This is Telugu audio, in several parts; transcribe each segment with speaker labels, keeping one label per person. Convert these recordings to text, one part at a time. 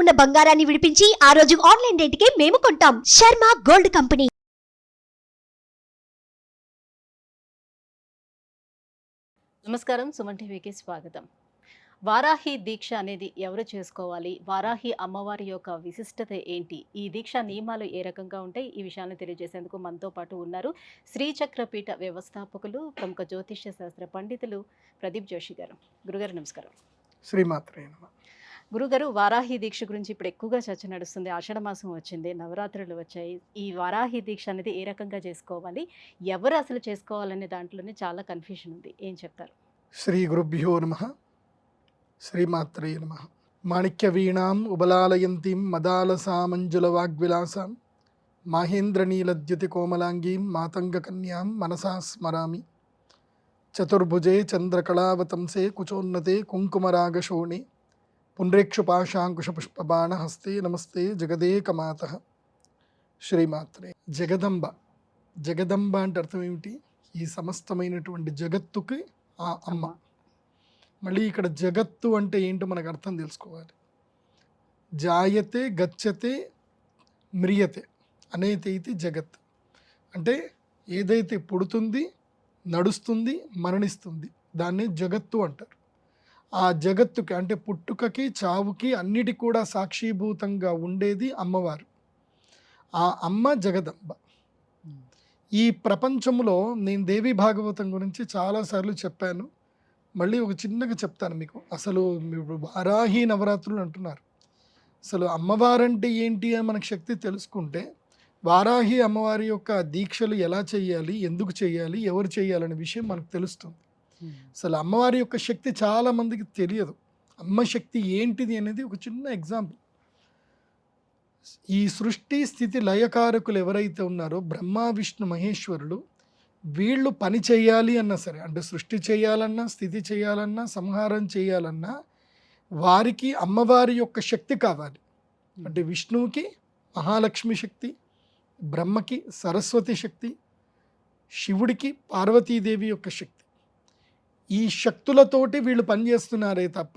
Speaker 1: ఉన్న బంగారాన్ని విడిపించి ఆ రోజు ఆన్లైన్ రేటుకే మేము కొంటాం. Sharma gold company.
Speaker 2: నమస్కారం, సుమన్ టీవీకి స్వాగతం. వారాహి దీక్ష అనేది ఎవరు చేసుకోవాలి? వారాహి అమ్మవారి యొక్క విశిష్టత ఏంటి? ఈ దీక్ష నియమాలు ఏ రకంగా ఉంటాయి? ఈ విషయాన్ని తెలియజేసేందుకు మనతో పాటు ఉన్నారు శ్రీచక్రపీఠ వ్యవస్థాపకులు, ప్రముఖ జ్యోతిష్య శాస్త్ర పండితులు ప్రదీప్ జోషి గారు. గురుగారు నమస్కారం.
Speaker 3: శ్రీమాత్రే నమః.
Speaker 2: గురుగారు, వారాహి దీక్ష గురించి ఇప్పుడు ఎక్కువగా చర్చ నడుస్తుంది. ఆషాఢ మాసం వచ్చింది, నవరాత్రులు వచ్చాయి. ఈ వారాహి దీక్ష అనేది ఏ రకంగా చేసుకోవాలి, ఎవరు అసలు చేసుకోవాలనే దాంట్లోనే చాలా కన్ఫ్యూషన్ ఉంది. ఏం చెప్తారు?
Speaker 3: శ్రీ గురుభ్యో నమః. శ్రీమాత్రే నమః. మాణిక్య వీణాం ఉబలాలయంతీం మదాలసామంజుల వాగ్విలాసాం మాహేంద్రనీలద్యుతి కోమలాంగీం మాతంగ కన్యాం మనసా స్మరామి. చతుర్భుజే చంద్రకళావతంసే కుచోన్నతే కుంకుమరాగశోణి పుండ్రేక్షుపాశాంకుశపుష్పబాణ హస్తే నమస్తే జగదేకమాతః. శ్రీమాత్రే. జగదంబ. జగదంబ అంటే అర్థం ఏమిటి? ఈ సమస్తమైనటువంటి జగత్తుకి ఆ అమ్మ. మళ్ళీ ఇక్కడ జగత్తు అంటే ఏంటో మనకు అర్థం తెలుసుకోవాలి. జాయతే గచ్చతే మ్రియతే అనేది ఇది జగత్. అంటే ఏదైతే పుడుతుంది, నడుస్తుంది, మరణిస్తుంది దాన్ని జగత్తు అంటారు. ఆ జగత్తుకి అంటే పుట్టుకకి, చావుకి అన్నిటి కూడా సాక్షిభూతంగా ఉండేది అమ్మవారు. ఆ అమ్మ జగదంబ. ఈ ప్రపంచంలో నేను దేవి భాగవతం గురించి చాలాసార్లు చెప్పాను. మళ్ళీ ఒక చిన్నగా చెప్తాను మీకు. అసలు మీరు వారాహి నవరాత్రులు అంటున్నారు. అసలు అమ్మవారంటే ఏంటి అని మనకు శక్తి తెలుసుకుంటే వారాహి అమ్మవారి యొక్క దీక్షలు ఎలా చేయాలి, ఎందుకు చేయాలి, ఎవరు చేయాలనే విషయం మనకు తెలుస్తుంది. అసలు అమ్మవారి యొక్క శక్తి చాలా మందికి తెలియదు. అమ్మ శక్తి ఏంటిది అనేది ఒక చిన్న ఎగ్జాంపుల్. ఈ సృష్టి స్థితి లయకారకులు ఎవరైతే ఉన్నారో బ్రహ్మ విష్ణు మహేశ్వరులు, వీళ్ళు పని చేయాలి అన్నా సరే, అంటే సృష్టి చేయాలన్నా, స్థితి చేయాలన్నా, సంహారం చేయాలన్నా వారికి అమ్మవారి యొక్క శక్తి కావాలి. అంటే విష్ణువుకి మహాలక్ష్మి శక్తి, బ్రహ్మకి సరస్వతి శక్తి, శివుడికి పార్వతీదేవి యొక్క శక్తి. ఈ శక్తులతోటి వీళ్ళు పనిచేస్తున్నారే తప్ప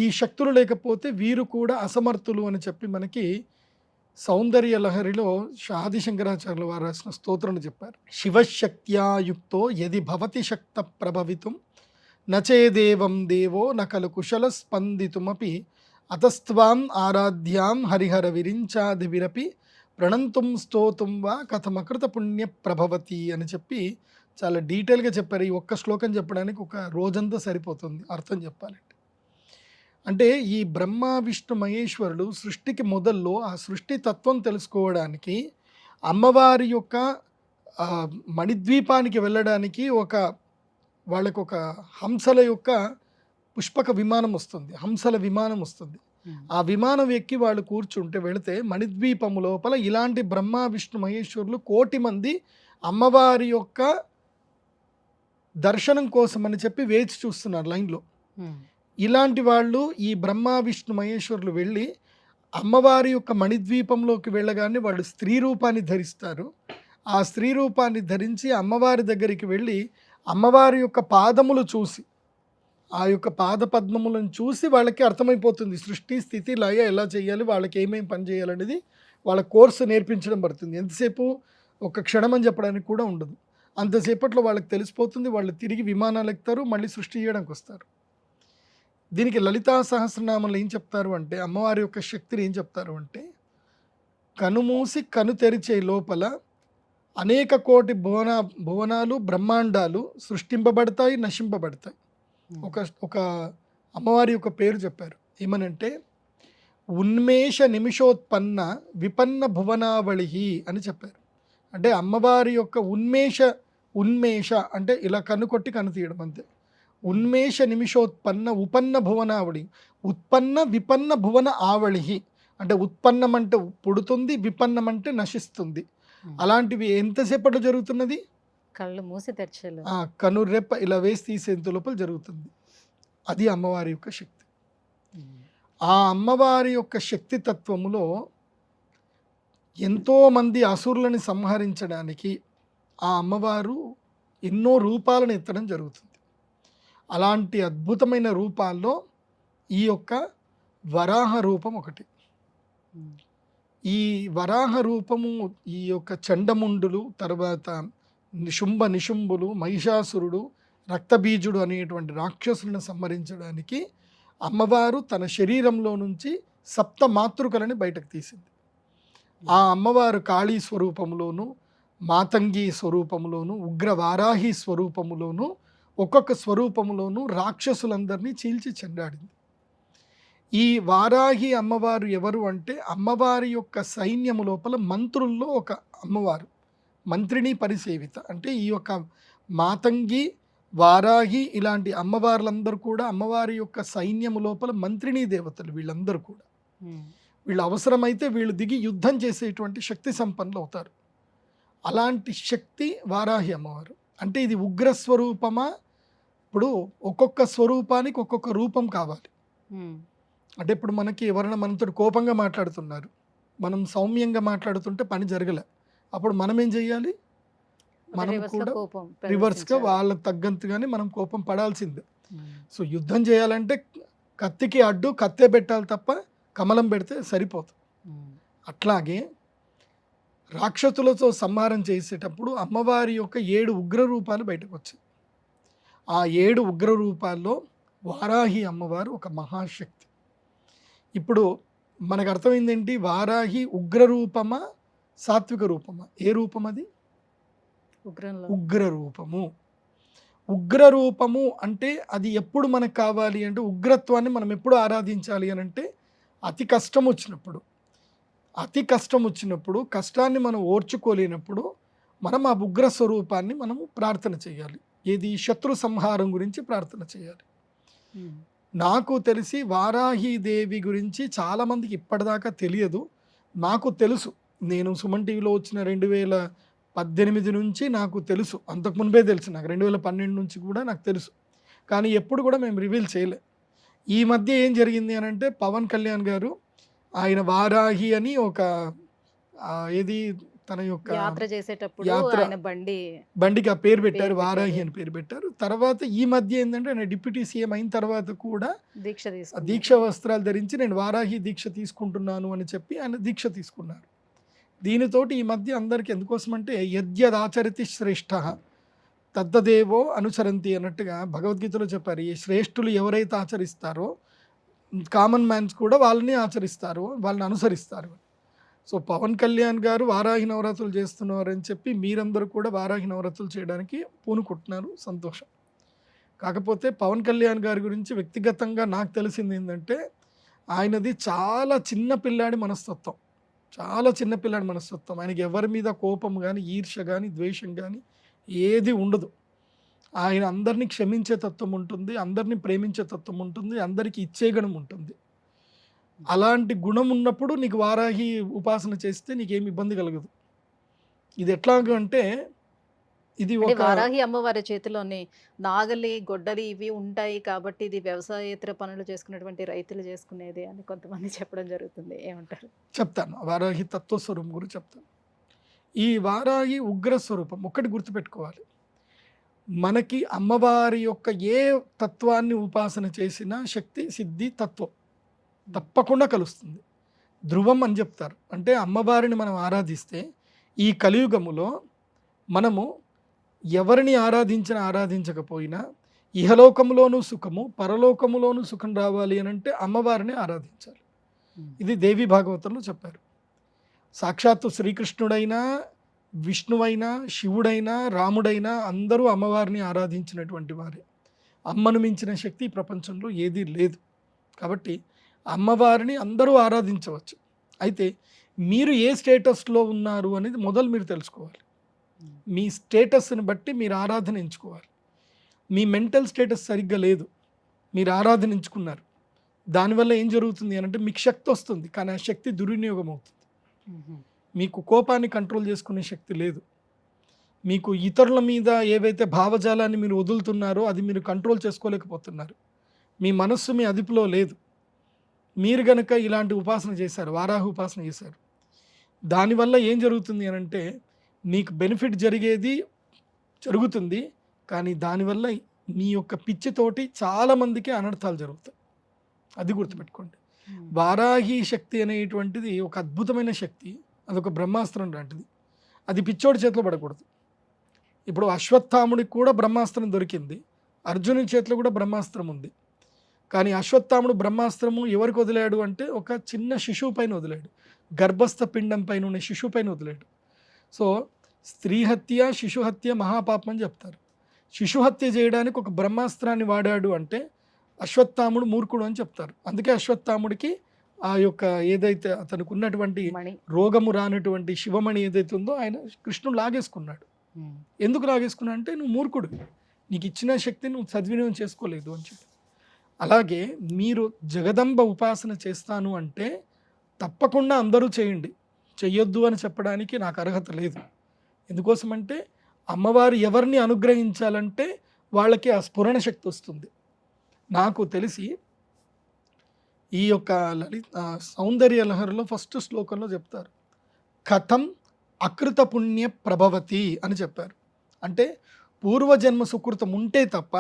Speaker 3: ఈ శక్తులు లేకపోతే వీరు కూడా అసమర్థులు అని చెప్పి మనకి సౌందర్య లహరిలో ఆదిశంకరాచార్యుల వారు రాసిన స్తోత్రాన్ని చెప్పారు. శివశక్త్యాయుక్తో యది భవతి శక్త ప్రభవితుం నచేదేవం దేవో నకలు కుశల స్పందితుమపి అతస్త్వాం ఆరాధ్యాం హరిహర విరించాదివిరపి ప్రణంతుం స్తోతుం వా కథమకృత పుణ్య ప్రభవతి అని చెప్పి చాలా డీటెయిల్గా చెప్పారు. ఈ ఒక్క శ్లోకం చెప్పడానికి ఒక రోజంతా సరిపోతుంది అర్థం చెప్పాలంటే. అంటే ఈ బ్రహ్మ విష్ణు మహేశ్వరుడు సృష్టికి మొదల్లో ఆ సృష్టి తత్వం తెలుసుకోవడానికి అమ్మవారి యొక్క మణిద్వీపానికి వెళ్ళడానికి వాళ్ళకు ఒక హంసల యొక్క పుష్పక విమానం వస్తుంది, హంసల విమానం వస్తుంది. ఆ విమానం ఎక్కి వాళ్ళు కూర్చుంటే వెళితే మణిద్వీపము లోపల ఇలాంటి బ్రహ్మ విష్ణు మహేశ్వరులు 1,000,000 మంది అమ్మవారి యొక్క దర్శనం కోసం అని చెప్పి వేచి చూస్తున్నారు లైన్లో. ఇలాంటి వాళ్ళు ఈ బ్రహ్మ విష్ణు మహేశ్వరులు వెళ్ళి అమ్మవారి యొక్క మణిద్వీపంలోకి వెళ్ళగానే వాళ్ళు స్త్రీ రూపాన్ని ధరిస్తారు. ఆ స్త్రీ రూపాన్ని ధరించి అమ్మవారి దగ్గరికి వెళ్ళి అమ్మవారి యొక్క పాదములు చూసి, ఆ యొక్క పాద పద్మములను చూసి వాళ్ళకి అర్థమైపోతుంది సృష్టి స్థితి లయ ఎలా చేయాలి, వాళ్ళకి ఏమేమి పని చేయాలనేది వాళ్ళ కోర్సు నేర్పించడం పడుతుంది. ఎంతసేపు ఒక క్షణం అని చెప్పడానికి కూడా ఉండదు. అంతసేపట్లో వాళ్ళకి తెలిసిపోతుంది. వాళ్ళు తిరిగి విమానాలు ఎక్కుతారు, మళ్ళీ సృష్టి చేయడానికి వస్తారు. దీనికి లలితా సహస్రనామంలో ఏం చెప్తారు అంటే, అమ్మవారి యొక్క శక్తిని ఏం చెప్తారు అంటే, కనుమూసి కను తెరిచే లోపల అనేక కోటి భువనాలు బ్రహ్మాండాలు సృష్టింపబడతాయి, నశింపబడతాయి. ఒక అమ్మవారి యొక్క పేరు చెప్పారు. ఏమనంటే ఉన్మేష నిమిషోత్పన్న విపన్న భువనావళి అని చెప్పారు. అంటే అమ్మవారి యొక్క ఉన్మేష అంటే ఇలా కన్ను కొట్టి కన్ను తీయడం అంతే. ఉన్మేష నిమిషోత్పన్న ఉపన్న భువనావళి, ఉత్పన్న విపన్న భువన ఆవళి అంటే ఉత్పన్నం అంటే పుడుతుంది, విపన్నం అంటే నశిస్తుంది. అలాంటివి ఎంతసేపట్లో జరుగుతున్నది?
Speaker 2: కళ్ళు మూసి తెరచలు,
Speaker 3: కనురెప్ప ఇలా వేసి తీసేంత లోపల జరుగుతుంది. అది అమ్మవారి యొక్క శక్తి. ఆ అమ్మవారి యొక్క శక్తి తత్వములో ఎంతోమంది అసురులని సంహరించడానికి ఆ అమ్మవారు ఎన్నో రూపాలను ఎత్తడం జరుగుతుంది. అలాంటి అద్భుతమైన రూపాల్లో ఈ యొక్క వరాహ రూపం ఒకటి. ఈ వరాహ రూపము ఈ యొక్క చండముండులు, తర్వాత నిశుంభ నిశుంభులు, మహిషాసురుడు, రక్తబీజుడు అనేటువంటి రాక్షసులను సంహరించడానికి అమ్మవారు తన శరీరంలో నుంచి సప్త మాతృకలని బయటకు తీసింది. ఆ అమ్మవారు కాళీ స్వరూపంలోను, మాతంగి స్వరూపంలోను, ఉగ్రవారాహి స్వరూపములోను, ఒక్కొక్క స్వరూపములోను రాక్షసులందరినీ చీల్చి చెండాడింది. ఈ వారాహి అమ్మవారు ఎవరు అంటే అమ్మవారి యొక్క సైన్యము లోపల మంత్రుల్లో ఒక అమ్మవారు, మంత్రిని పరిసేవిత. అంటే ఈ యొక్క మాతంగి, వారాహి ఇలాంటి అమ్మవార్లందరూ కూడా అమ్మవారి యొక్క సైన్యము లోపల మంత్రిని దేవతలు. వీళ్ళందరూ కూడా వీళ్ళు అవసరమైతే వీళ్ళు దిగి యుద్ధం చేసేటువంటి శక్తి సంపన్నులు అవుతారు. అలాంటి శక్తి వారాహి అమ్మవారు. అంటే ఇది ఉగ్రస్వరూపమా? ఇప్పుడు ఒక్కొక్క స్వరూపానికి ఒక్కొక్క రూపం కావాలి. అంటే ఇప్పుడు మనకి ఎవరైనా మనతో కోపంగా మాట్లాడుతున్నారు, మనం సౌమ్యంగా మాట్లాడుతుంటే పని జరగలే, అప్పుడు మనం ఏం చెయ్యాలి? మనం కూడా రివర్స్గా వాళ్ళకి తగ్గంతగానే మనం కోపం పడాల్సిందే. సో యుద్ధం చేయాలంటే కత్తికి అడ్డు కత్తే పెట్టాలి తప్ప కమలం పెడితే సరిపోదు. అట్లాగే రాక్షసులతో సంహారం చేసేటప్పుడు అమ్మవారి యొక్క 7 ఉగ్ర రూపాలు బయటకు వచ్చాయి. ఆ 7 ఉగ్ర రూపాల్లో వారాహి అమ్మవారు ఒక మహాశక్తి. ఇప్పుడు మనకు అర్థమైంది ఏంటి? వారాహి ఉగ్ర రూపమా సాత్విక రూపమా? ఏ రూపం అది? ఉగ్ర రూపము. ఉగ్ర రూపము అంటే అది ఎప్పుడు మనకు కావాలి అంటే, ఉగ్రత్వాన్ని మనం ఎప్పుడు ఆరాధించాలి అని అంటే అతి కష్టం వచ్చినప్పుడు. అతి కష్టం వచ్చినప్పుడు, కష్టాన్ని మనం ఓర్చుకోలేనప్పుడు మనం ఆ ఉగ్ర స్వరూపాన్ని మనము ప్రార్థన చేయాలి. ఏది? శత్రు సంహారం గురించి ప్రార్థన చేయాలి. నాకు తెలిసి వారాహి దేవి గురించి చాలామందికి ఇప్పటిదాకా తెలియదు. నాకు తెలుసు, నేను సుమన్ టీవీలో వచ్చిన 2018 నుంచి నాకు తెలుసు. అంతకు ముன்பే తెలుసు నాకు, 2012 నుంచి కూడా నాకు తెలుసు. కానీ ఎప్పుడు కూడా మేము రివీల్ చేయలే. ఈ మధ్య ఏం జరిగింది అని అంటే, పవన్ కళ్యాణ్ గారు ఆయన వారాహి అని ఒక ఏది తన యొక్క
Speaker 2: యాత్ర చేసేటప్పుడు ఆయన
Speaker 3: బండికి ఆ పేరు పెట్టారు, వారాహి అని పేరు పెట్టారు. తర్వాత ఈ మధ్య ఏంటంటే ఆయన డిప్యూటీ సీఎం అయిన తర్వాత కూడా దీక్ష వస్త్రాలు ధరించి నేను వారాహి దీక్ష తీసుకుంటున్నాను అని చెప్పి ఆయన దీక్ష తీసుకున్నారు. దీనితోటి ఈ మధ్య అందరికీ ఎందుకోసమంటే యద్యదాచరతి శ్రేష్ఠ తద్దదేవో అనుసరంతి అన్నట్టుగా భగవద్గీతలో చెప్పారు. ఈ శ్రేష్ఠులు ఎవరైతే ఆచరిస్తారో కామన్ మ్యాన్స్ కూడా వాళ్ళని ఆచరిస్తారు, వాళ్ళని అనుసరిస్తారు. సో పవన్ కళ్యాణ్ గారు వారాహి నవరాత్రులు చేస్తున్నారని చెప్పి మీరందరూ కూడా వారాహి నవరాత్రులు చేయడానికి పూనుకుంటున్నారు, సంతోషం. కాకపోతే పవన్ కళ్యాణ్ గారి గురించి వ్యక్తిగతంగా నాకు తెలిసింది ఏంటంటే, ఆయనది చాలా చిన్న పిల్లాడి మనస్తత్వం, చాలా చిన్న పిల్లాడి మనస్తత్వం. ఆయనకి ఎవరి మీద కోపం కానీ, ఈర్ష్య కానీ, ద్వేషం కానీ ఏది ఉండదు. ఆయన అందరినీ క్షమించే తత్వం ఉంటుంది, అందరినీ ప్రేమించే తత్వం ఉంటుంది, అందరికీ ఇచ్చే గుణం ఉంటుంది. అలాంటి గుణం ఉన్నప్పుడు నీకు వారాహి ఉపాసన చేస్తే నీకేమి ఇబ్బంది కలగదు. ఇది ఎట్లాగంటే, ఇది ఒక
Speaker 2: వారాహి అమ్మవారి చేతిలోనే నాగలి, గొడ్డలి ఇవి ఉంటాయి కాబట్టి ఇది వ్యవసాయేతర పనులు చేసుకున్నటువంటి రైతులు చేసుకునేది అని కొంతమంది చెప్పడం జరుగుతుంది. ఏమంటారు?
Speaker 3: చెప్తాను, వారాహి తత్వస్వరూపం గురించి చెప్తాను. ఈ వారాహి ఉగ్ర స్వరూపం ఒక్కటి గుర్తుపెట్టుకోవాలి. మనకి అమ్మవారి యొక్క ఏ తత్వాన్ని ఉపాసన చేసినా శక్తి, సిద్ధి, తత్వం తప్పకుండా కలుస్తుంది. ధ్రువం అని చెప్తారు. అంటే అమ్మవారిని మనం ఆరాధిస్తే ఈ కలియుగములో మనము ఎవరిని ఆరాధించకపోయినా ఇహలోకములోనూ సుఖము, పరలోకములోనూ సుఖం రావాలి అని అంటే అమ్మవారిని ఆరాధించాలి. ఇది దేవి భాగవతంలో చెప్పారు. సాక్షాత్తు శ్రీకృష్ణుడైనా, విష్ణువైనా, శివుడైనా, రాముడైనా అందరూ అమ్మవారిని ఆరాధించినటువంటి వారే. అమ్మను మించిన శక్తి ఈ ప్రపంచంలో ఏదీ లేదు. కాబట్టి అమ్మవారిని అందరూ ఆరాధించవచ్చు. అయితే మీరు ఏ స్టేటస్లో ఉన్నారు అనేది మొదలు మీరు తెలుసుకోవాలి. మీ స్టేటస్ని బట్టి మీరు ఆరాధన ఎంచుకోవాలి. మీ మెంటల్ స్టేటస్ సరిగ్గా లేదు, మీరు ఆరాధన ఎంచుకున్నారు, దానివల్ల ఏం జరుగుతుంది అని అంటే మీకు శక్తి వస్తుంది, కానీ ఆ శక్తి దుర్వినియోగం అవుతుంది. మీకు కోపాన్ని కంట్రోల్ చేసుకునే శక్తి లేదు. మీకు ఇతరుల మీద ఏవైతే భావజాలాన్ని మీరు వదులుతున్నారో అది మీరు కంట్రోల్ చేసుకోలేకపోతున్నారు. మీ మనస్సు మీ అదుపులో లేదు. మీరు గనక ఇలాంటి ఉపాసన చేశారు, వారాహి ఉపాసన చేశారు, దానివల్ల ఏం జరుగుతుంది అని అంటే మీకు బెనిఫిట్ జరుగుతుంది, కానీ దానివల్ల మీ యొక్క పిచ్చితోటి చాలామందికి అనర్థాలు జరుగుతాయి. అది గుర్తుపెట్టుకోండి. వారాహి శక్తి అనేటువంటిది ఒక అద్భుతమైన శక్తి, అదొక బ్రహ్మాస్త్రం లాంటిది. అది పిచ్చోడి చేతిలో పడకూడదు. ఇప్పుడు అశ్వత్థాముడికి కూడా బ్రహ్మాస్త్రం దొరికింది, అర్జునుడి చేతిలో కూడా బ్రహ్మాస్త్రం ఉంది. కానీ అశ్వత్థాముడు బ్రహ్మాస్త్రము ఎవరికి వదిలాడు అంటే ఒక చిన్న శిశువు పైన వదిలాడు, గర్భస్థ పిండం పైన ఉన్న శిశువు పైన వదిలాడు. సో స్త్రీ హత్య శిశు హత్య మహాపాపం అని చెప్తారు. శిశు హత్య చేయడానికి ఒక బ్రహ్మాస్త్రాన్ని వాడాడు అంటే అశ్వత్థాముడు మూర్ఖుడు అని చెప్తారు. అందుకే అశ్వత్థాముడికి ఆ యొక్క ఏదైతే అతనికి ఉన్నటువంటి రోగము రానటువంటి శివమణి ఏదైతే ఉందో ఆయన కృష్ణుడు లాగేసుకున్నాడు. ఎందుకు లాగేసుకున్నా అంటే నువ్వు మూర్ఖుడు, నీకు ఇచ్చిన శక్తి నువ్వు సద్వినియోగం చేసుకోలేదు అని చెప్పి. అలాగే మీరు జగదంబ ఉపాసన చేస్తాను అంటే తప్పకుండా అందరూ చేయండి, చెయ్యొద్దు అని చెప్పడానికి నాకు అర్హత లేదు. ఎందుకోసమంటే అమ్మవారు ఎవరిని అనుగ్రహించాలంటే వాళ్ళకి ఆ స్ఫురణ శక్తి వస్తుంది. నాకు తెలిసి ఈ యొక్క సౌందర్య లహరిలో ఫస్ట్ శ్లోకంలో చెప్తారు, కథం అకృత పుణ్య ప్రభవతి అని చెప్పారు. అంటే పూర్వజన్మ సుకృతం ఉంటే తప్ప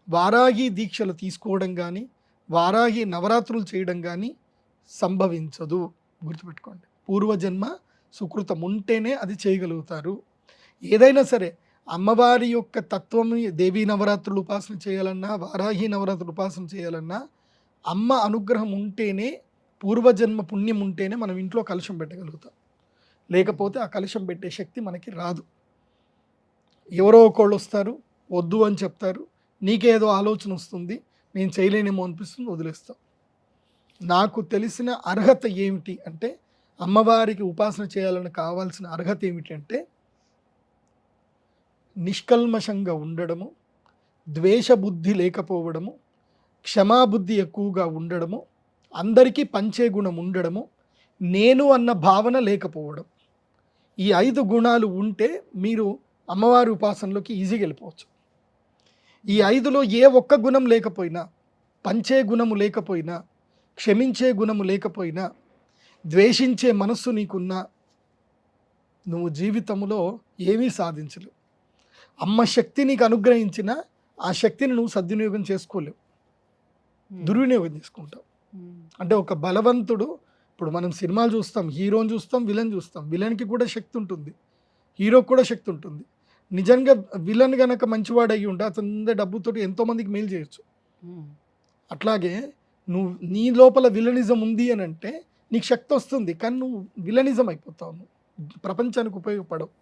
Speaker 3: వారాహి దీక్షలు తీసుకోవడం కానీ వారాహి నవరాత్రులు చేయడం కానీ సంభవించదు. గుర్తుపెట్టుకోండి, పూర్వజన్మ సుకృతం ఉంటేనే అది చేయగలుగుతారు. ఏదైనా సరే అమ్మవారి యొక్క తత్వం, దేవీ నవరాత్రులు ఉపాసన చేయాలన్నా వారాహి నవరాత్రులు ఉపాసన చేయాలన్నా అమ్మ అనుగ్రహం ఉంటేనే, పూర్వజన్మ పుణ్యం ఉంటేనే మనం ఇంట్లో కలశం పెట్టగలుగుతాం. లేకపోతే ఆ కలశం పెట్టే శక్తి మనకి రాదు. ఎవరో ఒకళ్ళు వస్తారు, వద్దు అని చెప్తారు, నీకేదో ఆలోచన వస్తుంది, నేను చేయలేనేమో అనిపిస్తుంది, వదిలేస్తాం. నాకు తెలిసిన అర్హత ఏమిటి అంటే, అమ్మవారికి ఉపాసన చేయాలని కావాల్సిన అర్హత ఏమిటి అంటే నిష్కల్మషంగా ఉండడము, ద్వేషబుద్ధి లేకపోవడము, క్షమాబుద్ధి ఎక్కువగా ఉండడము, అందరికీ పంచే గుణం ఉండడము, నేను అన్న భావన లేకపోవడం. ఈ 5 గుణాలు ఉంటే మీరు అమ్మవారి ఉపాసనలోకి ఈజీగా వెళ్ళిపోవచ్చు. ఈ 5లో ఏ ఒక్క గుణం లేకపోయినా, పంచే గుణము లేకపోయినా, క్షమించే గుణము లేకపోయినా, ద్వేషించే మనస్సు నీకున్నా నువ్వు జీవితంలో ఏమీ సాధించలేవు. అమ్మ శక్తి నీకు అనుగ్రహించిన ఆ శక్తిని నువ్వు సద్వినియోగం చేసుకోలేవు, దుర్వినియోగం చేసుకుంటావు. అంటే ఒక బలవంతుడు, ఇప్పుడు మనం సినిమాలు చూస్తాం, హీరోని చూస్తాం, విలన్ చూస్తాం. విలన్కి కూడా శక్తి ఉంటుంది, హీరోకి కూడా శక్తి ఉంటుంది. నిజంగా విలన్ గనక మంచివాడు అయ్యి ఉంటే అతని డబ్బుతో ఎంతోమందికి మేలు చేయొచ్చు. అట్లాగే నువ్వు నీ లోపల విలనిజం ఉంది అని అంటే నీకు శక్తి వస్తుంది, కానీ నువ్వు విలనిజం అయిపోతావు, నువ్వు ప్రపంచానికి ఉపయోగపడవు.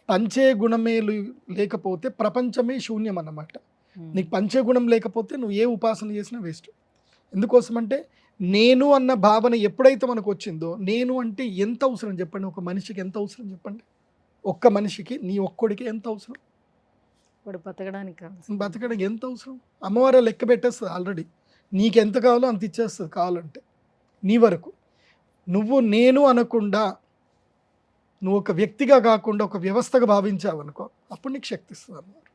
Speaker 3: పంచే గుణమే లేకపోతే ప్రపంచమే శూన్యం అన్నమాట. నీకు పంచే గుణం లేకపోతే నువ్వు ఏ ఉపాసన చేసినా వేస్ట్. ఎందుకోసమంటే నేను అన్న భావన ఎప్పుడైతే మనకు వచ్చిందో, నేను అంటే ఎంత అవసరం చెప్పండి, ఒక మనిషికి ఎంత అవసరం చెప్పండి, ఒక్క మనిషికి నీ ఒక్కడికి ఎంత అవసరం, బతకడానికి ఎంత అవసరం. అమ్మవారు లెక్క పెట్టేస్తుంది ఆల్రెడీ, నీకు ఎంత కావాలో అంత ఇచ్చేస్తుంది కావాలంటే నీ వరకు. నువ్వు నేను అనకుండా, నువ్వు ఒక వ్యక్తిగా కాకుండా ఒక వ్యవస్థగా భావించావు అనుకో, అప్పుడు నీకు శక్తి ఇస్తుంది అమ్మవారు.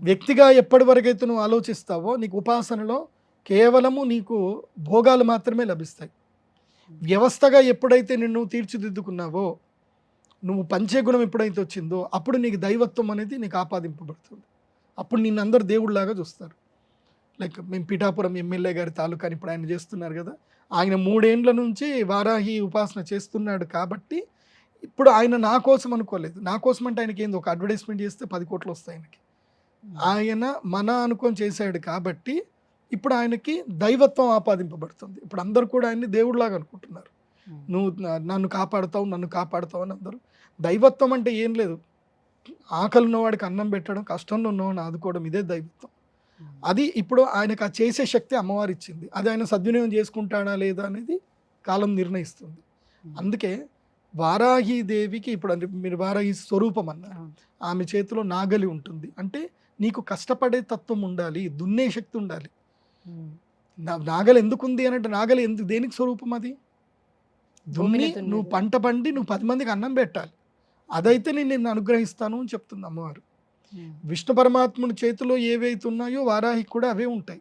Speaker 3: వ్యక్తిగా ఎప్పటి వరకైతే నువ్వు ఆలోచిస్తావో నీకు ఉపాసనలో కేవలము నీకు భోగాలు మాత్రమే లభిస్తాయి. వ్యవస్థగా ఎప్పుడైతే నిన్ను తీర్చిదిద్దుకున్నావో, నువ్వు పంచే గుణం ఎప్పుడైతే వచ్చిందో అప్పుడు నీకు దైవత్వం అనేది నీకు ఆపాదింపబడుతుంది. అప్పుడు నిన్ను అందరు దేవుడిలాగా చూస్తారు. లైక్ మేము పిఠాపురం ఎమ్మెల్యే గారి తాలూకాని ఇప్పుడు ఆయన చేస్తున్నారు కదా, ఆయన 3 ఏండ్ల నుంచి వారాహి ఉపాసన చేస్తున్నాడు కాబట్టి ఇప్పుడు ఆయన నా కోసం అనుకోలేదు. నా కోసం అంటే ఆయనకి ఏంది, ఒక అడ్వర్టైజ్మెంట్ చేస్తే 10 కోట్లు వస్తాయి ఆయనకి. ఆయన మన అనుకొని చేశాడు కాబట్టి ఇప్పుడు ఆయనకి దైవత్వం ఆపాదింపబడుతుంది. ఇప్పుడు అందరు కూడా ఆయన్ని దేవుడిలాగా అనుకుంటున్నారు. నువ్వు నన్ను కాపాడుతావు అని అందరూ. దైవత్వం అంటే ఏం లేదు, ఆకలి ఉన్నవాడికి అన్నం పెట్టడం, కష్టంలో ఉన్నవాడిని ఆదుకోవడం, ఇదే దైవత్వం. అది ఇప్పుడు ఆయనకు ఆ చేసే శక్తి అమ్మవారు ఇచ్చింది. అది ఆయన సద్వినియోగం చేసుకుంటాడా లేదా అనేది కాలం నిర్ణయిస్తుంది. అందుకే వారాహి దేవికి ఇప్పుడు అంటే మీరు వారాహి స్వరూపం అన్నారు, ఆమె చేతిలో నాగలి ఉంటుంది. అంటే నీకు కష్టపడే తత్వం ఉండాలి, దున్నే శక్తి ఉండాలి. నాగలి ఎందుకు ఉంది అని అంటే, నాగలి ఎందుకు, దేనికి స్వరూపం అది? దున్ని నువ్వు పంట పండి నువ్వు 10 మందికి అన్నం పెట్టాలి, అదైతే నేను నిన్ను అనుగ్రహిస్తాను అని చెప్తుంది అమ్మవారు. విష్ణు పరమాత్ముడి చేతిలో ఏవైతే ఉన్నాయో వారాహికి కూడా అవే ఉంటాయి.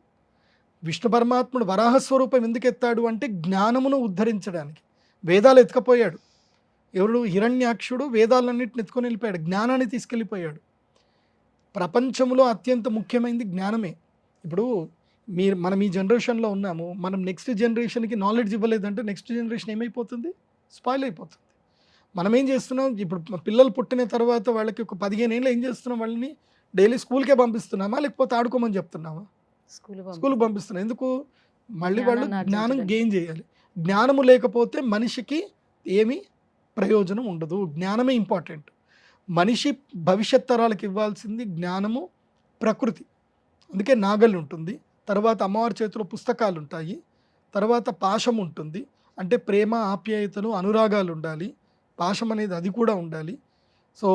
Speaker 3: విష్ణు పరమాత్ముడు వరాహ స్వరూపం ఎందుకు ఎత్తాడు అంటే జ్ఞానమును ఉద్ధరించడానికి. వేదాలు ఎత్తుకపోయాడు ఎవరు, హిరణ్యాక్షుడు వేదాలన్నింటిని ఎత్తుకొని వెళ్ళిపోయాడు, జ్ఞానాన్ని తీసుకెళ్ళిపోయాడు. ప్రపంచంలో అత్యంత ముఖ్యమైనది జ్ఞానమే. ఇప్పుడు మనం ఈ జనరేషన్లో ఉన్నాము, మనం నెక్స్ట్ జనరేషన్కి నాలెడ్జ్ ఇవ్వలేదంటే నెక్స్ట్ జనరేషన్ ఏమైపోతుంది, స్పాయిల్ అయిపోతుంది. మనం ఏం చేస్తున్నాం ఇప్పుడు, పిల్లలు పుట్టిన తర్వాత వాళ్ళకి ఒక 15 ఏళ్ళు ఏం చేస్తున్నాం, వాళ్ళని డైలీ స్కూల్కే పంపిస్తున్నామా లేకపోతే ఆడుకోమని చెప్తున్నామా? స్కూల్కి పంపిస్తున్నాం. ఎందుకు? మళ్ళీ వాళ్ళు
Speaker 2: జ్ఞానాన్ని
Speaker 3: జ్ఞానం
Speaker 2: ఆర్జించడానికి.
Speaker 3: గెయిన్ చేయాలి. జ్ఞానము లేకపోతే మనిషికి ఏమీ ప్రయోజనం ఉండదు. జ్ఞానమే ఇంపార్టెంట్. మనిషి భవిష్యత్ తరాలకు ఇవ్వాల్సింది జ్ఞానము, ప్రకృతి. అందుకే నాగలి ఉంటుంది, తర్వాత అమ్మవారి చేతిలో పుస్తకాలు ఉంటాయి, తర్వాత పాశం ఉంటుంది, అంటే ప్రేమ, ఆప్యాయతలు, అనురాగాలు ఉండాలి. పాశం అనేది అది కూడా ఉండాలి. సో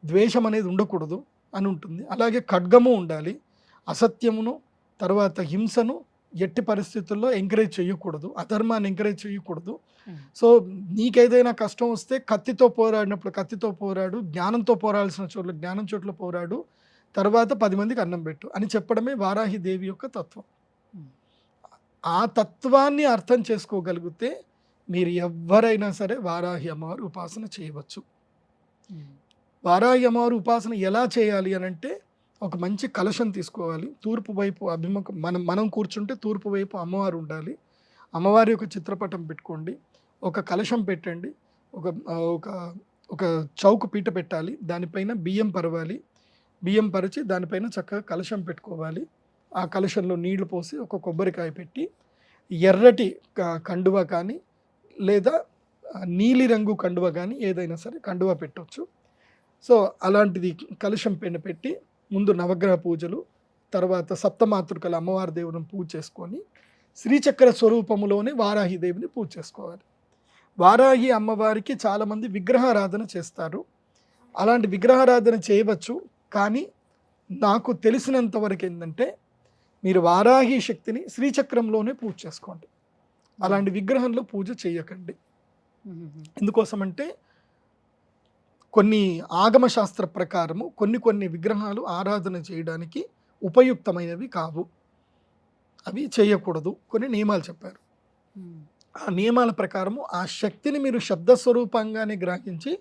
Speaker 3: ద్వేషం అనేది ఉండకూడదు అని ఉంటుంది. అలాగే ఖడ్గము ఉండాలి. అసత్యమును, తర్వాత హింసను ఎట్టి పరిస్థితుల్లో ఎంకరేజ్ చేయకూడదు, అధర్మాన్ని ఎంకరేజ్ చేయకూడదు. సో నీకేదైనా కష్టం వస్తే కత్తితో పోరాడినప్పుడు కత్తితో పోరాడు, జ్ఞానంతో పోరాడాల్సిన చోట్ల జ్ఞానం చోట్ల పోరాడు, తర్వాత 10 మందికి అన్నం పెట్టు అని చెప్పడమే వారాహి దేవి యొక్క తత్వం. ఆ తత్వాన్ని అర్థం చేసుకోగలిగితే మీరు ఎవరైనా సరే వారాహి అమ్మవారి ఉపాసన చేయవచ్చు. వారాహి అమ్మవారి ఉపాసన ఎలా చేయాలి అని అంటే, ఒక మంచి కలశం తీసుకోవాలి, తూర్పు వైపు అభిముఖం, మనం కూర్చుంటే తూర్పు వైపు అమ్మవారు ఉండాలి. అమ్మవారి యొక్క చిత్రపటం పెట్టుకోండి, ఒక కలశం పెట్టండి, ఒక ఒక ఒక చౌకు పీట పెట్టాలి, దానిపైన బియ్యం పరవాలి, బియ్యం పరిచి దానిపైన చక్కగా కలశం పెట్టుకోవాలి. ఆ కలశంలో నీళ్లు పోసి ఒక కొబ్బరికాయ పెట్టి, ఎర్రటి కండువ కానీ లేదా నీలి రంగు కండువ కానీ ఏదైనా సరే కండువ పెట్టవచ్చు. సో అలాంటిది కలశం పైన పెట్టి ముందు నవగ్రహ పూజలు, తర్వాత సప్తమాతృకల అమ్మవారి దేవుని పూజ చేసుకొని శ్రీచక్ర స్వరూపములోనే వారాహి దేవిని పూజ చేసుకోవాలి. వారాహి అమ్మవారికి చాలామంది విగ్రహారాధన చేస్తారు. అలాంటి విగ్రహారాధన చేయవచ్చు, కానీ నాకు తెలిసినంత వరకు ఏంటంటే మీరు వారాహి శక్తిని శ్రీచక్రంలోనే పూజ చేసుకోండి. అలాంటి విగ్రహంలో పూజ చేయకండి. ఎందుకోసమంటే కొన్ని ఆగమ శాస్త్ర ప్రకారము కొన్ని విగ్రహాలు ఆరాధన చేయడానికి ఉపయుక్తమైనవి కావు, అవి చేయకూడదు, కొన్ని నియమాలు చెప్పారు. ఆ నియమాల ప్రకారము ఆ శక్తిని మీరు శబ్దస్వరూపంగానే గ్రహించి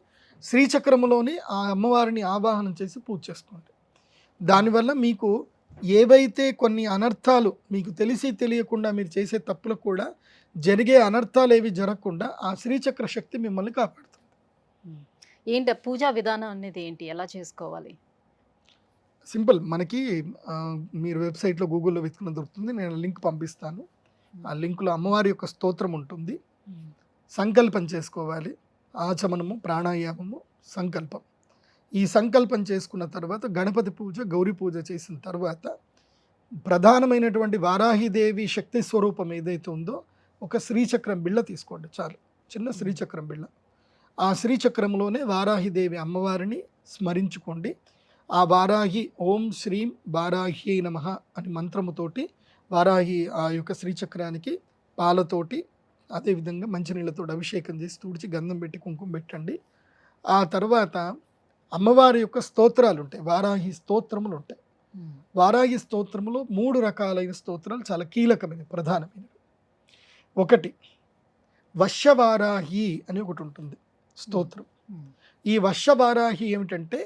Speaker 3: శ్రీచక్రములోని ఆ అమ్మవారిని ఆవాహనం చేసి పూజ చేసుకోండి. దానివల్ల మీకు ఏవైతే కొన్ని అనర్థాలు మీకు తెలిసి తెలియకుండా మీరు చేసే తప్పులకు కూడా జరిగే అనర్థాలు ఏవి జరగకుండా ఆ శ్రీచక్ర శక్తి మిమ్మల్ని కాపాడుతుంది.
Speaker 2: ఏంటి పూజా విధానం అనేది ఏంటి, ఎలా చేసుకోవాలి?
Speaker 3: సింపుల్, మనకి మీరు వెబ్సైట్లో గూగుల్లో వెతుకున్న దొరుకుతుంది, నేను లింక్ పంపిస్తాను. ఆ లింకులో అమ్మవారి యొక్క స్తోత్రం ఉంటుంది. సంకల్పం చేసుకోవాలి, ఆచమనము, ప్రాణాయామము, సంకల్పం. ఈ సంకల్పం చేసుకున్న తర్వాత గణపతి పూజ, గౌరీ పూజ చేసిన తర్వాత ప్రధానమైనటువంటి వారాహిదేవి శక్తి స్వరూపం ఏదైతే ఉందో ఒక శ్రీచక్రం బిళ్ళ తీసుకోండి చాలు, చిన్న శ్రీచక్రం బిళ్ళ. ఆ శ్రీచక్రంలోనే వారాహిదేవి అమ్మవారిని స్మరించుకోండి. ఆ వారాహి ఓం శ్రీం వారాహి నమః అని మంత్రముతోటి వారాహి ఆ యొక్క శ్రీచక్రానికి పాలతోటి అదేవిధంగా మంచినీళ్ళతో అభిషేకం చేసి తుడిచి గంధం పెట్టి కుంకుమ పెట్టండి. ఆ తర్వాత అమ్మవారి యొక్క స్తోత్రాలు ఉంటాయి, వారాహి స్తోత్రములు ఉంటాయి. వారాహి స్తోత్రములో 3 రకాలైన స్తోత్రాలు చాలా కీలకమైనవి, ప్రధానమైనవి. ఒకటి వశ్యవారాహి అని ఒకటి ఉంటుంది స్తోత్రం. ఈ వశ్యవారాహి ఏమిటంటే,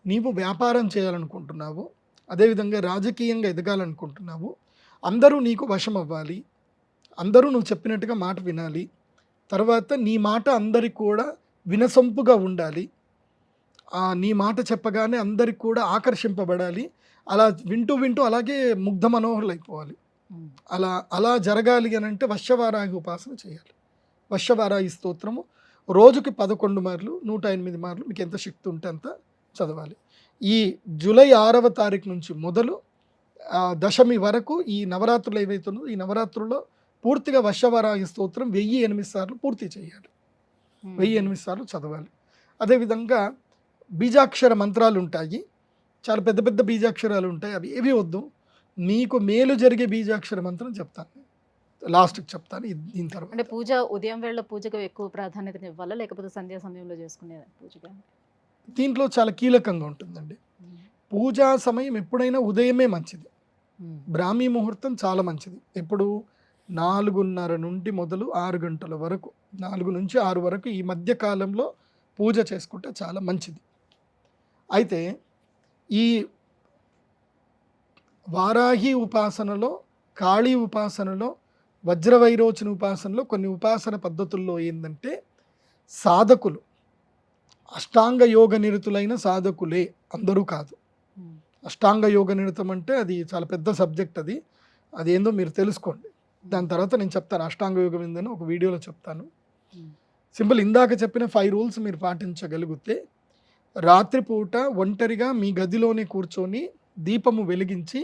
Speaker 3: నీవు వ్యాపారం చేయాలనుకుంటున్నావు, అదేవిధంగా రాజకీయంగా ఎదగాలనుకుంటున్నావు, అందరూ నీకు వశం అవ్వాలి, అందరూ నువ్వు చెప్పినట్టుగా మాట వినాలి, తర్వాత నీ మాట అందరికి కూడా వినసొంపుగా ఉండాలి, నీ మాట చెప్పగానే అందరికి కూడా ఆకర్షింపబడాలి, అలా వింటూ వింటూ అలాగే ముగ్ధ మనోహరులు అయిపోవాలి. అలా జరగాలి అని అంటే వశ్యవారాహి ఉపాసన చేయాలి. వశ్యవారాహి స్తోత్రము రోజుకి 11 మార్లు 108 మార్లు మీకు ఎంత శక్తి ఉంటే అంత చదవాలి. ఈ జూలై 6వ తారీఖు నుంచి మొదలు దశమి వరకు ఈ నవరాత్రులు ఏవైతే ఉన్నదో ఈ నవరాత్రుల్లో పూర్తిగా వశ్యవారాహి స్తోత్రం 1008 సార్లు పూర్తి చేయాలి, 1008 సార్లు చదవాలి. అదేవిధంగా బీజాక్షర మంత్రాలు ఉంటాయి, చాలా పెద్ద పెద్ద బీజాక్షరాలు ఉంటాయి, అవి ఏవి వద్దు, నీకు మేలు జరిగే బీజాక్షర మంత్రం చెప్తాను, లాస్ట్కి చెప్తాను దీని తర్వాత.
Speaker 2: అంటే పూజ ఉదయం వేళ పూజకు ఎక్కువ ప్రాధాన్యత ఇవ్వాలా లేకపోతే సంధ్యా సమయంలో చేసుకునే పూజగా?
Speaker 3: దీంట్లో చాలా కీలకంగా ఉంటుందండి. పూజా సమయం ఎప్పుడైనా ఉదయమే మంచిది, బ్రాహ్మీ ముహూర్తం చాలా మంచిది. ఎప్పుడు 4:30 నుండి మొదలు 6 గంటల వరకు, 4 నుంచి 6 వరకు ఈ మధ్య కాలంలో పూజ చేసుకుంటే చాలా మంచిది. అయితే ఈ వారాహి ఉపాసనలో కాళీ ఉపాసనలో, వజ్రవైరోచన ఉపాసనలో, కొన్ని ఉపాసన పద్ధతుల్లో ఏంటంటే సాధకులు అష్టాంగ యోగ నిరతులైన సాధకులే, అందరూ కాదు. అష్టాంగ యోగ నిరతం అంటే అది చాలా పెద్ద సబ్జెక్ట్, అది ఏందో మీరు తెలుసుకోండి. దాని తర్వాత నేను చెప్తాను అష్టాంగ యోగం ఏందని ఒక వీడియోలో చెప్తాను. సింపుల్, ఇందాక చెప్పిన 5 రూల్స్ మీరు పాటించగలిగితే రాత్రిపూట ఒంటరిగా మీ గదిలోనే కూర్చొని దీపము వెలిగించి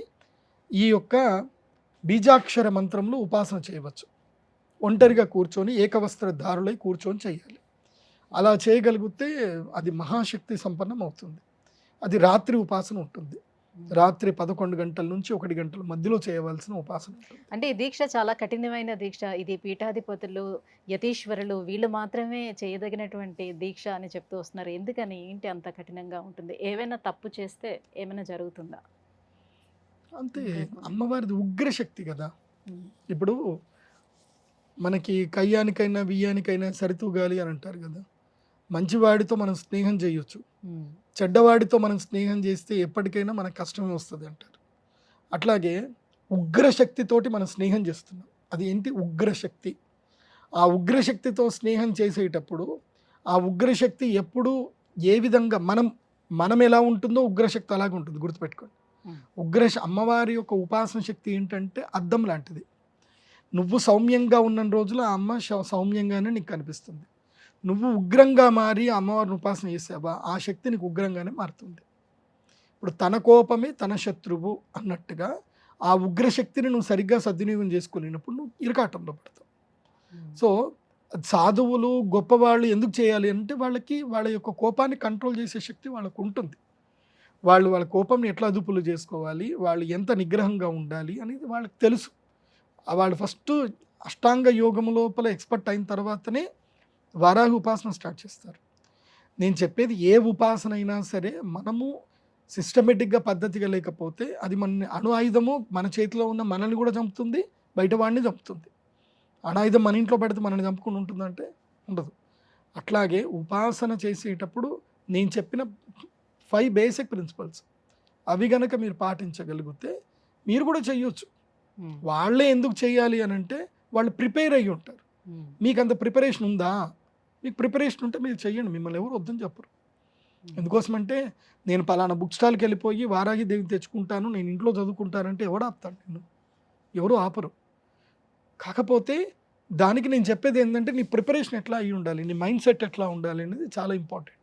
Speaker 3: ఈ యొక్క బీజాక్షర మంత్రంలో ఉపాసన చేయవచ్చు. ఒంటరిగా కూర్చొని ఏకవస్త్రధారులై కూర్చొని చేయాలి. అలా చేయగలిగితే అది మహాశక్తి సంపన్నం అవుతుంది. అది రాత్రి ఉపాసన ఉంటుంది. రాత్రి 11 గంటల నుంచి 1 గంటల మధ్యలో చేయవలసిన ఉపాసన ఉంటుంది.
Speaker 2: అంటే ఈ దీక్ష చాలా కఠినమైన దీక్ష. ఇది పీఠాధిపతులు, యతీశ్వరులు వీళ్ళు మాత్రమే చేయదగినటువంటి దీక్ష అని చెప్తూ వస్తున్నారు. ఎందుకని, ఏంటి అంత కఠినంగా ఉంటుంది? ఏవైనా తప్పు చేస్తే ఏమైనా జరుగుతుందా?
Speaker 3: అంతే, అమ్మవారిది ఉగ్రశక్తి కదా. ఇప్పుడు మనకి కయ్యానికైనా బియ్యానికైనా సరితూగాలి అని అంటారు కదా. మంచివాడితో మనం స్నేహం చేయొచ్చు, చెడ్డవాడితో మనం స్నేహం చేస్తే ఎప్పటికైనా మనకు కష్టమే వస్తుంది అంటారు. అట్లాగే ఉగ్రశక్తితోటి మనం స్నేహం చేస్తున్నాం. అది ఏంటి? ఉగ్రశక్తి. ఆ ఉగ్రశక్తితో స్నేహం చేసేటప్పుడు ఆ ఉగ్రశక్తి ఎప్పుడు ఏ విధంగా మనం ఎలా ఉంటుందో ఉగ్రశక్తి అలాగే ఉంటుంది, గుర్తుపెట్టుకోండి. అమ్మవారి యొక్క ఉపాసన శక్తి ఏంటంటే అద్దం లాంటిది. నువ్వు సౌమ్యంగా ఉన్న రోజులు ఆ అమ్మ సౌమ్యంగానే నీకు కనిపిస్తుంది. నువ్వు ఉగ్రంగా మారి అమ్మవారిని ఉపాసన చేసావా, ఆ శక్తి నీకు ఉగ్రంగానే మారుతుంది. ఇప్పుడు తన కోపమే తన శత్రువు అన్నట్టుగా ఆ ఉగ్రశక్తిని నువ్వు సరిగ్గా సద్వినియోగం చేసుకునేటప్పుడు నువ్వు ఇరకాటంలో పడతావు. సో సాధువులు గొప్పవాళ్ళు ఎందుకు చేయాలి అంటే వాళ్ళ యొక్క కోపాన్ని కంట్రోల్ చేసే శక్తి వాళ్ళకు ఉంటుంది. వాళ్ళ కోపంని ఎట్లా అదుపులు చేసుకోవాలి, వాళ్ళు ఎంత నిగ్రహంగా ఉండాలి అనేది వాళ్ళకి తెలుసు. వాళ్ళు ఫస్ట్ అష్టాంగ యోగము లోపల ఎక్స్పర్ట్ అయిన తర్వాతనే వారాహి ఉపాసన స్టార్ట్ చేస్తారు. నేను చెప్పేది ఏ ఉపాసన అయినా సరే మనము సిస్టమేటిక్గా పద్ధతిగా లేకపోతే అది మన అణు ఆయుధము మన చేతిలో ఉన్న మనల్ని కూడా చంపుతుంది, బయట వాడిని చంపుతుంది. అణాయుధం మన ఇంట్లో పెడితే మనల్ని చంపుకుని ఉంటుందంటే ఉండదు. అట్లాగే ఉపాసన చేసేటప్పుడు నేను చెప్పిన 5 బేసిక్ ప్రిన్సిపల్స్ అవి గనక మీరు పాటించగలిగితే మీరు కూడా చెయ్యొచ్చు. వాళ్ళే ఎందుకు చేయాలి అని అంటే వాళ్ళు ప్రిపేర్ అయ్యి ఉంటారు. మీకు అంత ప్రిపరేషన్ ఉందా? మీకు ప్రిపరేషన్ ఉంటే మీరు చెయ్యండి, మిమ్మల్ని ఎవరు వద్దని చెప్పరు. ఎందుకోసమంటే నేను పలానా బుక్ స్టాల్కి వెళ్ళిపోయి వారాహి దేవిని తెచ్చుకుంటాను, నేను ఇంట్లో చదువుకుంటానంటే ఎవడు ఆపుతాడు? నిన్ను ఎవరు ఆపరు. కాకపోతే దానికి నేను చెప్పేది ఏంటంటే నీ ప్రిపరేషన్ ఎట్లా అయ్యి ఉండాలి, నీ మైండ్ సెట్ ఎట్లా ఉండాలి అనేది చాలా ఇంపార్టెంట్.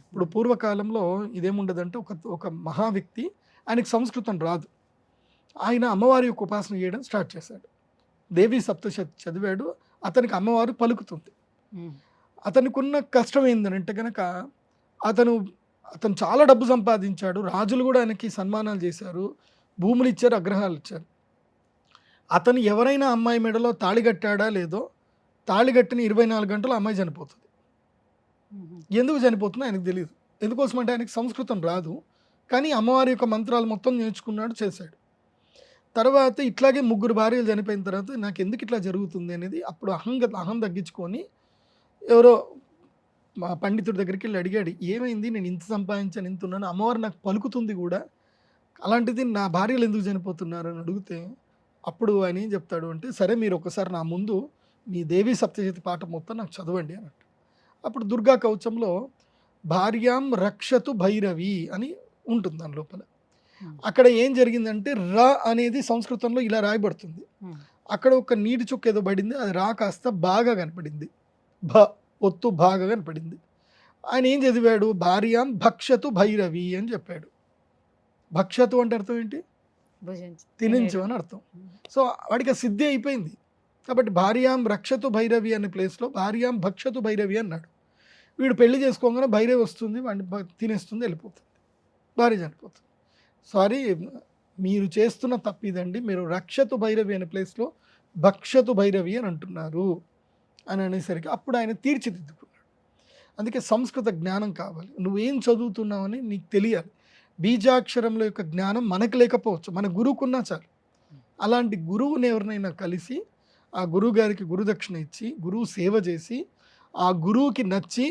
Speaker 3: ఇప్పుడు పూర్వకాలంలో ఇదేముండదంటే ఒక మహా వ్యక్తి, ఆయనకు సంస్కృతం రాదు, ఆయన అమ్మవారి యొక్క ఉపాసన చేయడం స్టార్ట్ చేశాడు. దేవి సప్తశతి చదివాడు, అతనికి అమ్మవారు పలుకుతుంది. అతనికి ఉన్న కష్టం ఏంటంటే కనుక అతను చాలా డబ్బు సంపాదించాడు, రాజులు కూడా ఆయనకి సన్మానాలు చేశారు, భూములు ఇచ్చారు, అగ్రహాలు ఇచ్చారు. అతను ఎవరైనా అమ్మాయి మెడలో తాళి కట్టాడా లేదో, తాళి కట్టిన 24 గంటలు అమ్మాయి చనిపోతుంది. ఎందుకు చనిపోతుందో ఆయనకు తెలియదు. ఎందుకోసం అంటే ఆయనకి సంస్కృతం రాదు, కానీ అమ్మవారి యొక్క మంత్రాలు మొత్తం నేర్చుకున్నాడు, చేశాడు. తర్వాత ఇట్లాగే 3 భార్యలు చనిపోయిన తర్వాత నాకు ఎందుకు ఇట్లా జరుగుతుంది అనేది అప్పుడు అహం తగ్గించుకొని ఎవరో మా పండితుడి దగ్గరికి వెళ్ళి అడిగాడు, ఏమైంది, నేను ఇంత సంపాదించాను, ఇంత ఉన్నాను, అమ్మవారు నాకు పలుకుతుంది కూడా, అలాంటిది నా భార్యలు ఎందుకు చనిపోతున్నారు అని అడిగితే అప్పుడు ఆయన ఏం చెప్తాడు అంటే, సరే మీరు ఒకసారి నా ముందు మీ దేవి సప్తశతి పాఠం మొత్తం నాకు చదవండి అన్నట్టు. అప్పుడు దుర్గా కవచంలో భార్యాం రక్షతు భైరవి అని ఉంటుంది దాని లోపల. అక్కడ ఏం జరిగిందంటే రా అనేది సంస్కృతంలో ఇలా రాయబడుతుంది, అక్కడ ఒక నీటి చుక్క ఏదో పడింది, అది రా కాస్త బాగా కనపడింది, ఒత్తు బాగా కనపడింది. ఆయన ఏం చదివాడు, భార్యాం భక్షతు భైరవి అని చెప్పాడు. భక్షతు అంటే అర్థం ఏంటి? తినించు అని అర్థం. సో వాడికి ఆ సిద్ధి అయిపోయింది. కాబట్టి భార్యాం రక్షతు భైరవి అనే ప్లేస్లో భార్యాం భక్షతు భైరవి అన్నాడు. వీడు పెళ్లి చేసుకోగానే భైరవి వస్తుంది, వాడిని తినేస్తుంది, వెళ్ళిపోతుంది, భార్య చనిపోతుంది. సారీ, మీరు చేస్తున్న తప్పు ఇదండి, మీరు రక్షతు భైరవి అనే ప్లేస్లో భక్షతు భైరవి అని అంటున్నారు అని అనేసరికి అప్పుడు ఆయన తీర్చిదిద్దుకున్నాడు. అందుకే సంస్కృత జ్ఞానం కావాలి. నువ్వేం చదువుతున్నావని నీకు తెలియాలి. బీజాక్షరంలో యొక్క జ్ఞానం మనకు లేకపోవచ్చు, మన గురువుకున్నా చాలు. అలాంటి గురువుని ఎవరినైనా కలిసి ఆ గురువు గారికి గురుదక్షిణ ఇచ్చి గురువు సేవ చేసి ఆ గురువుకి నచ్చి,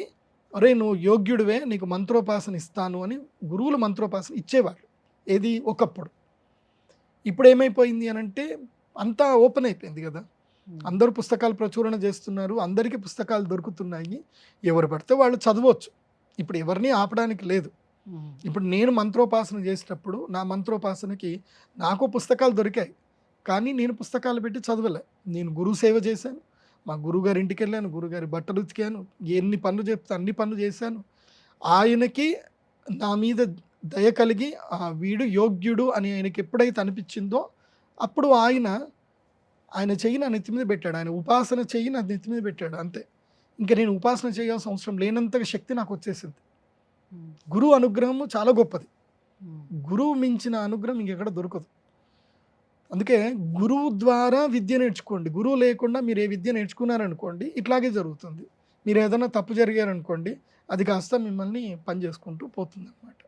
Speaker 3: అరే నువ్వు యోగ్యుడివే, నీకు మంత్రోపాసన ఇస్తాను అని గురువులు మంత్రోపాసన ఇచ్చేవాళ్ళు. ఏది ఒకప్పుడు. ఇప్పుడు ఏమైపోయింది అని అంటే అంతా ఓపెన్ అయిపోయింది కదా, అందరూ పుస్తకాలు ప్రచురణ చేస్తున్నారు, అందరికీ పుస్తకాలు దొరుకుతున్నాయి, ఎవరు పడితే వాళ్ళు చదవచ్చు. ఇప్పుడు ఎవరిని ఆపడానికి లేదు. ఇప్పుడు నేను మంత్రోపాసన చేసేటప్పుడు నా మంత్రోపాసనకి నాకు పుస్తకాలు దొరికాయి, కానీ నేను పుస్తకాలు పెట్టి చదవలే. నేను గురువు సేవ చేశాను, మా గురువుగారి ఇంటికి వెళ్ళాను, గురుగారి బట్టలు ఉతికాను, ఎన్ని పనులు చెప్తే అన్ని పనులు చేశాను. ఆయనకి నా మీద దయ కలిగి వీడు యోగ్యుడు అని ఆయనకి ఎప్పుడైతే అనిపించిందో అప్పుడు ఆయన చెయ్యి నా నెత్తి మీద పెట్టాడు, ఆయన ఉపాసన చెయ్యి నా నెత్తి మీద పెట్టాడు, అంతే. ఇంకా నేను ఉపాసన చేయాల్సిన అవసరం లేనంతగా శక్తి నాకు వచ్చేసింది. గురువు అనుగ్రహము చాలా గొప్పది. గురువు మించిన అనుగ్రహం ఇంకెక్కడ దొరకదు. అందుకే గురువు ద్వారా విద్య నేర్చుకోండి. గురువు లేకుండా మీరు ఏ విద్య నేర్చుకున్నారనుకోండి ఇట్లాగే జరుగుతుంది. మీరు ఏదైనా తప్పు జరిగారనుకోండి అది కాస్త మిమ్మల్ని పని చేసుకుంటూ పోతుంది అనమాట.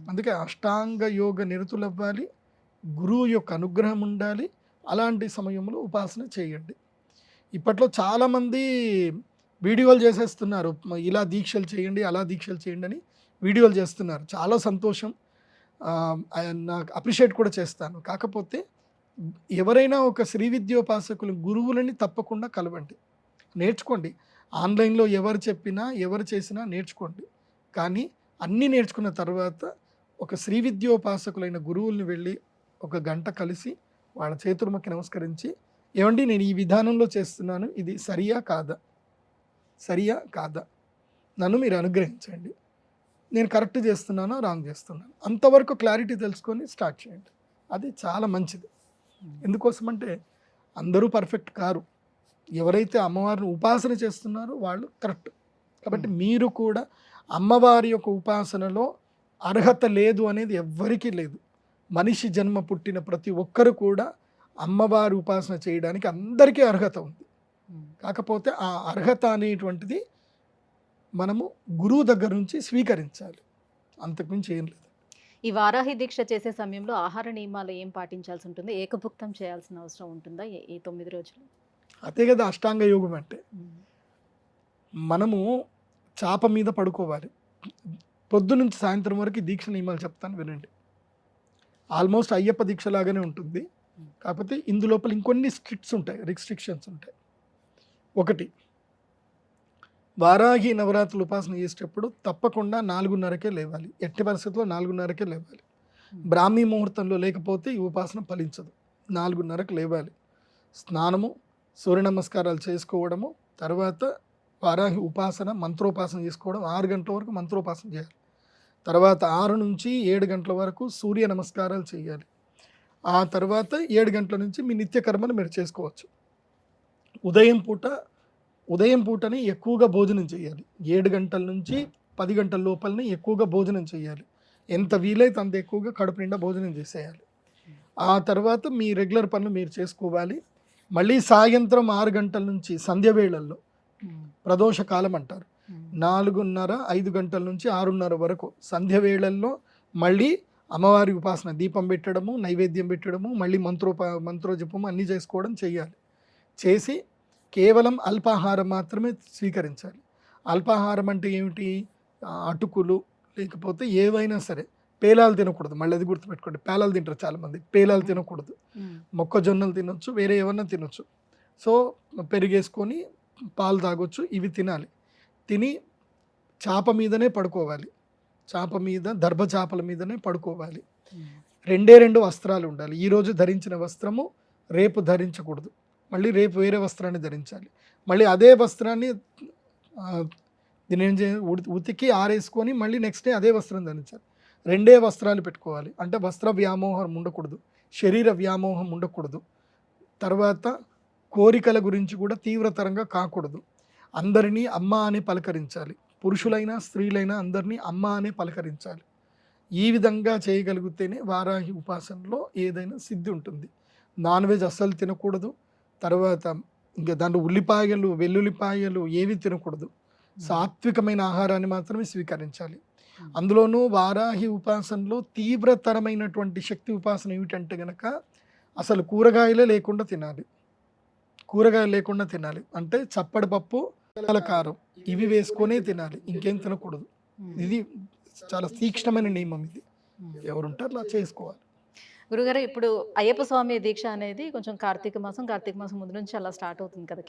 Speaker 3: అందుకే అష్టాంగ యోగ నిరతులు అవ్వాలి, గురువు యొక్క అనుగ్రహం ఉండాలి. అలాంటి సమయంలో ఉపాసన చేయండి. ఇప్పట్లో చాలామంది వీడియోలు చేసేస్తున్నారు, ఇలా దీక్షలు చేయండి అలా దీక్షలు చేయండి అని వీడియోలు చేస్తున్నారు. చాలా సంతోషం, నాకు అప్రిషియేట్ కూడా చేస్తాను. కాకపోతే ఎవరైనా ఒక శ్రీ విద్యోపాసకులు గురువులని తప్పకుండా కలవండి, నేర్చుకోండి. ఆన్లైన్లో ఎవరు చెప్పినా ఎవరు చేసినా నేర్చుకోండి. కానీ అన్నీ నేర్చుకున్న తర్వాత ఒక శ్రీ విద్యోపాసకులైన గురువుల్ని వెళ్ళి ఒక గంట కలిసి వాళ్ళ చేతులకి నమస్కరించి, ఏమండి నేను ఈ విధానంలో చేస్తున్నాను, ఇది సరియా కాదా నన్ను మీరు అనుగ్రహించండి, నేను కరెక్ట్ చేస్తున్నానో రాంగ్ చేస్తున్నాను, అంతవరకు క్లారిటీ తెలుసుకొని స్టార్ట్ చేయండి. అది చాలా మంచిది. ఎందుకోసమంటే అందరూ పర్ఫెక్ట్ కారు, ఎవరైతే అమ్మవారిని ఉపాసన చేస్తున్నారో వాళ్ళు కరెక్ట్. కాబట్టి మీరు కూడా అమ్మవారి యొక్క ఉపాసనలో అర్హత లేదు అనేది ఎవ్వరికీ లేదు. మనిషి జన్మ పుట్టిన ప్రతి ఒక్కరు కూడా అమ్మవారి ఉపాసన చేయడానికి అందరికీ అర్హత ఉంది. కాకపోతే ఆ అర్హత అనేటువంటిది మనము గురువు దగ్గర నుంచి స్వీకరించాలి, అంతకుమించి ఏం లేదు.
Speaker 2: ఈ వారాహి దీక్ష చేసే సమయంలో ఆహార నియమాలు ఏం పాటించాల్సి ఉంటుంది? ఏకభుక్తం చేయాల్సిన అవసరం ఉంటుందా ఈ 9 రోజులు?
Speaker 3: అదే కదా అష్టాంగ యోగం అంటే. మనము చాప మీద పడుకోవాలి. పొద్దు నుంచి సాయంత్రం వరకు దీక్ష నియమాలు చెప్తాను వినండి. ఆల్మోస్ట్ అయ్యప్ప దీక్ష లాగానే ఉంటుంది, కాకపోతే ఇందులోపల ఇంకొన్ని రిస్ట్రిక్షన్స్ ఉంటాయి. ఒకటి, వారాహి నవరాత్రులు ఉపాసన చేసేటప్పుడు తప్పకుండా 4:30కే లేవాలి, ఎట్టి పరిస్థితుల్లో 4:30కే లేవాలి. బ్రాహ్మీ ముహూర్తంలో లేకపోతే ఈ ఉపాసన ఫలించదు. 4:30కు లేవాలి, స్నానము, సూర్య నమస్కారాలు చేసుకోవడము, తర్వాత వారాహి ఉపాసన మంత్రోపాసన చేసుకోవడం, 6 గంటల వరకు మంత్రోపాసన చేయాలి. తర్వాత 6 నుంచి 7 గంటల వరకు సూర్య నమస్కారాలు చేయాలి. ఆ తర్వాత 7 గంటల నుంచి మీ నిత్యకర్మను మీరు చేసుకోవచ్చు. ఉదయం పూటని ఎక్కువగా భోజనం చేయాలి. 7 గంటల నుంచి 10 గంటల లోపలనే ఎక్కువగా భోజనం చేయాలి. ఎంత వీలైతే అంత ఎక్కువగా కడుపు నిండా భోజనం చేసేయాలి. ఆ తర్వాత మీ రెగ్యులర్ పనులు మీరు చేసుకోవాలి. మళ్ళీ సాయంత్రం 6 గంటల నుంచి సంధ్య వేళల్లో, ప్రదోష కాలం అంటారు, 4:30, 5 గంటల నుంచి 6:30 వరకు సంధ్య వేళల్లో మళ్ళీ అమ్మవారి ఉపాసన, దీపం పెట్టడము, నైవేద్యం పెట్టడము, మళ్ళీ మంత్రోజపము అన్నీ చేసుకోవడం చేయాలి. చేసి కేవలం అల్పాహారం మాత్రమే స్వీకరించాలి. అల్పాహారం అంటే ఏమిటి? అటుకులు లేకపోతే ఏవైనా సరే, పేలాలు తినకూడదు. మళ్ళీ అది గుర్తుపెట్టుకోండి, పేలాలు తింటారు చాలామంది, పేలాలు తినకూడదు. మొక్కజొన్నలు తినొచ్చు, వేరే ఏమన్నా తినొచ్చు. సో పెరిగేసుకొని పాలు తాగొచ్చు, ఇవి తినాలి. తిని చాప మీదనే పడుకోవాలి, చాప మీద దర్భ చాపల మీదనే పడుకోవాలి. 2 వస్త్రాలు ఉండాలి. ఈరోజు ధరించిన వస్త్రము రేపు ధరించకూడదు, మళ్ళీ రేపు వేరే వస్త్రాన్ని ధరించాలి. మళ్ళీ అదే వస్త్రాన్ని దీని ఏం చేయాలి, ఉతికి ఆరేసుకొని మళ్ళీ నెక్స్ట్ డే అదే వస్త్రం ధరించాలి. 2 వస్త్రాలు పెట్టుకోవాలి. అంటే వస్త్ర వ్యామోహం ఉండకూడదు, శరీర వ్యామోహం ఉండకూడదు. తర్వాత కోరికల గురించి కూడా తీవ్రతరంగా కాకూడదు. అందరినీ అమ్మ అని పలకరించాలి, పురుషులైనా స్త్రీలైనా అందరినీ అమ్మ అనే పలకరించాలి. ఈ విధంగా చేయగలిగితేనే వారాహి ఉపాసనలో ఏదైనా సిద్ధి ఉంటుంది. నాన్ వెజ్ అస్సలు తినకూడదు. తర్వాత ఇంకా దాంట్లో ఉల్లిపాయలు, వెల్లుల్లిపాయలు ఏవి తినకూడదు. సాత్వికమైన ఆహారాన్ని మాత్రమే స్వీకరించాలి. అందులోనూ వారాహి ఉపాసనలో తీవ్రతరమైనటువంటి శక్తి ఉపాసన ఏమిటంటే గనక అసలు కూరగాయలే లేకుండా తినాలి. కూరగాయలు లేకుండా తినాలి అంటే చప్పడి పప్పు, కారం ఇవి వేసుకొనే తినాలి, ఇంకేం తినకూడదు. ఇది చాలా తీక్ష్ణమైన నియమం. ఇది ఎవరుంటారు అలా చేసుకోవాలి.
Speaker 2: గురుగారు ఇప్పుడు అయ్యప్ప స్వామి దీక్ష అనేది కొంచెం కార్తీక మాసం ముందు నుంచి అలా స్టార్ట్ అవుతుంది కదా.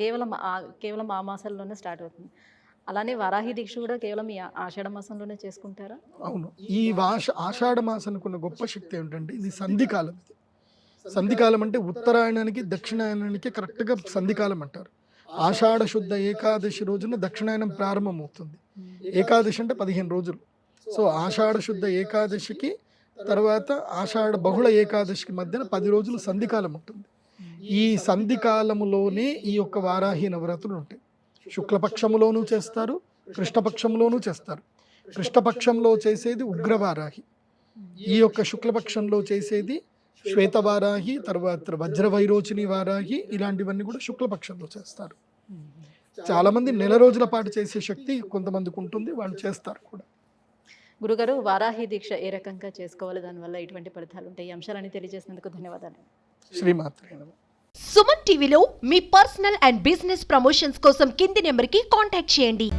Speaker 2: కేవలం ఆ మాసాల్లోనే స్టార్ట్ అవుతుంది. అలానే వారాహి దీక్ష కూడా కేవలం ఈ ఆషాఢ మాసంలోనే చేసుకుంటారా?
Speaker 3: అవును. ఈ ఆషాఢ మాసానికి ఉన్న గొప్ప శక్తి ఏమిటంటే ఇది సంధికాలం. సంధికాలం అంటే ఉత్తరాయణానికి దక్షిణాయనానికి కరెక్ట్గా సంధికాలం అంటారు. ఆషాఢ శుద్ధ ఏకాదశి రోజున దక్షిణాయనం ప్రారంభమవుతుంది. ఏకాదశి అంటే 15 రోజులు. సో ఆషాఢ శుద్ధ ఏకాదశికి తర్వాత ఆషాఢ బహుళ ఏకాదశికి మధ్యన 10 రోజులు సంధికాలం ఉంటుంది. ఈ సంధికాలములోనే ఈ యొక్క వారాహి నవరాత్రులు ఉంటాయి. శుక్లపక్షములోనూ చేస్తారు, కృష్ణపక్షంలోనూ చేస్తారు. కృష్ణపక్షంలో చేసేది ఉగ్రవారాహి, ఈ యొక్క శుక్లపక్షంలో చేసేది శ్వేతవారాహి, తర్వాత వజ్రవైరోచిని వారాహి, ఇలాంటివన్నీ కూడా శుక్లపక్షంలో చేస్తారు. చాలామంది నెల రోజుల పాటు చేసే శక్తి కొంతమందికి ఉంటుంది, వాళ్ళు చేస్తారు కూడా.
Speaker 2: గురుగారు వారాహి దీక్ష ఏ రకంగా చేసుకోవాలి, దానివల్ల ఎటువంటి ఫలితాలు ఉంటాయి, ఈ అంశాలని తెలియజేసినందుకు ధన్యవాదాలు.
Speaker 3: శ్రీమాత్రే నమః.
Speaker 1: సుమన్ టీవీలో మీ పర్సనల్ అండ్ బిజినెస్ ప్రమోషన్స్ కోసం కింది నెంబర్కి కాంటాక్ట్ చేయండి.